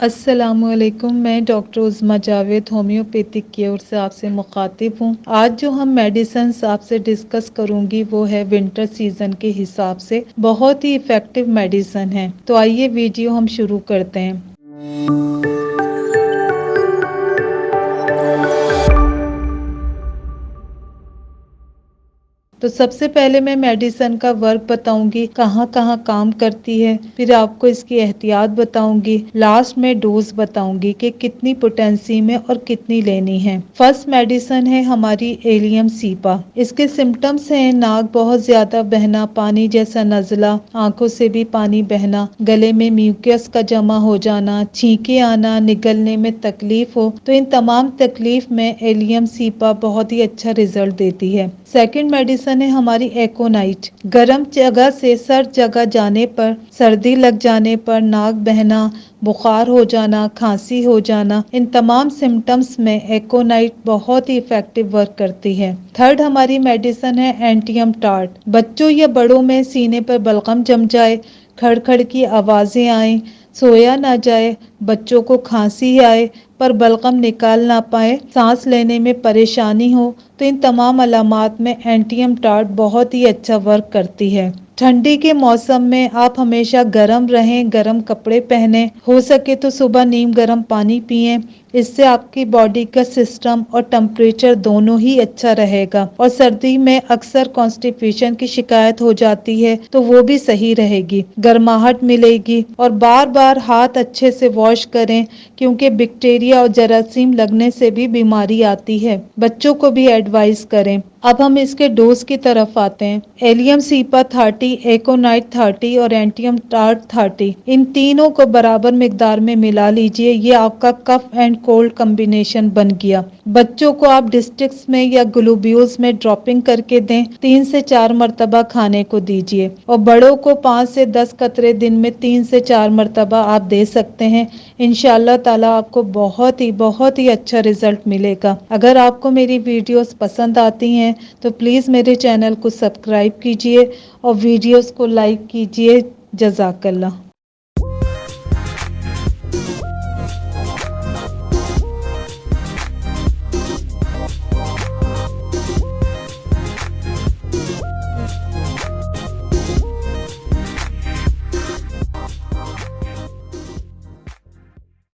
अस्सलामुअलैकुम। मैं डॉक्टर उज़्मा Javed homeopathic care से आपसे मुखातिब हूँ। आज जो हम मेडिसिन आपसे डिस्कस करूँगी वो है विंटर सीजन के हिसाब से बहुत ही इफ़ेक्टिव मेडिसिन है। तो आइए वीडियो हम शुरू करते हैं। तो सबसे पहले मैं मेडिसिन का वर्क बताऊंगी, कहाँ कहाँ काम करती है, फिर आपको इसकी एहतियात बताऊंगी, लास्ट में डोज बताऊंगी कि कितनी पोटेंसी में और कितनी लेनी है। फर्स्ट मेडिसिन है हमारी एलियम सीपा। इसके सिम्टम्स हैं नाक बहुत ज्यादा बहना, पानी जैसा नजला, आंखों से भी पानी बहना, गले में म्यूकस का जमा हो जाना, छींके आना, निगलने में तकलीफ हो। तो इन तमाम तकलीफ में एलियम सीपा बहुत ही अच्छा रिजल्ट देती है। सेकेंड मेडिसिन है हमारी एकोनाइट। गर्म जगह से सर्द जगह जाने पर, सर्दी लग जाने पर, नाक बहना, बुखार हो जाना, खांसी हो जाना, इन तमाम सिम्टम्स में एकोनाइट बहुत ही इफेक्टिव वर्क करती है। थर्ड हमारी मेडिसिन है एंटियम टार्ट। बच्चों या बड़ों में सीने पर बलगम जम जाए, खड़खड़ की आवाजें आए, सोया ना जाए, बच्चों को खांसी आए पर बलगम निकाल ना पाए, सांस लेने में परेशानी हो, तो इन तमाम अलामात में एंटियम टार्ट बहुत ही अच्छा वर्क करती है। ठंडी के मौसम में आप हमेशा गर्म रहें, गर्म कपड़े पहने, हो सके तो सुबह नीम गर्म पानी पिएं। इससे आपकी बॉडी का सिस्टम और टेम्परेचर दोनों ही अच्छा रहेगा। और सर्दी में अक्सर कॉन्स्टिपेशन की शिकायत हो जाती है तो वो भी सही रहेगी, गर्माहट मिलेगी। और बार बार हाथ अच्छे से वॉश करें क्योंकि बैक्टीरिया और जरासीम लगने से भी बीमारी आती है। बच्चों को भी एडवाइस करें। अब हम इसके डोज की तरफ आते हैं। एलियम सीपा 30, एकोनाइट 30 और एंटियम टार्ट 30, इन तीनों को बराबर मिकदार में मिला लीजिए। ये आपका कफ एंड कोल्ड कॉम्बिनेशन बन गया। बच्चों को आप डिस्ट्रिक्ट्स में या ग्लूब्यूल्स में ड्रॉपिंग करके दें, 3 से 4 मरतबा खाने को दीजिए। और बड़ों को 5 से 10 कतरे दिन में 3 से 4 मरतबा आप दे सकते हैं। इंशाअल्लाह ताला आपको बहुत ही अच्छा रिजल्ट मिलेगा। अगर आपको मेरी वीडियोस पसंद आती हैं तो प्लीज़ मेरे चैनल को सब्सक्राइब कीजिए और वीडियोस को लाइक कीजिए। जज़ाकल्लाह।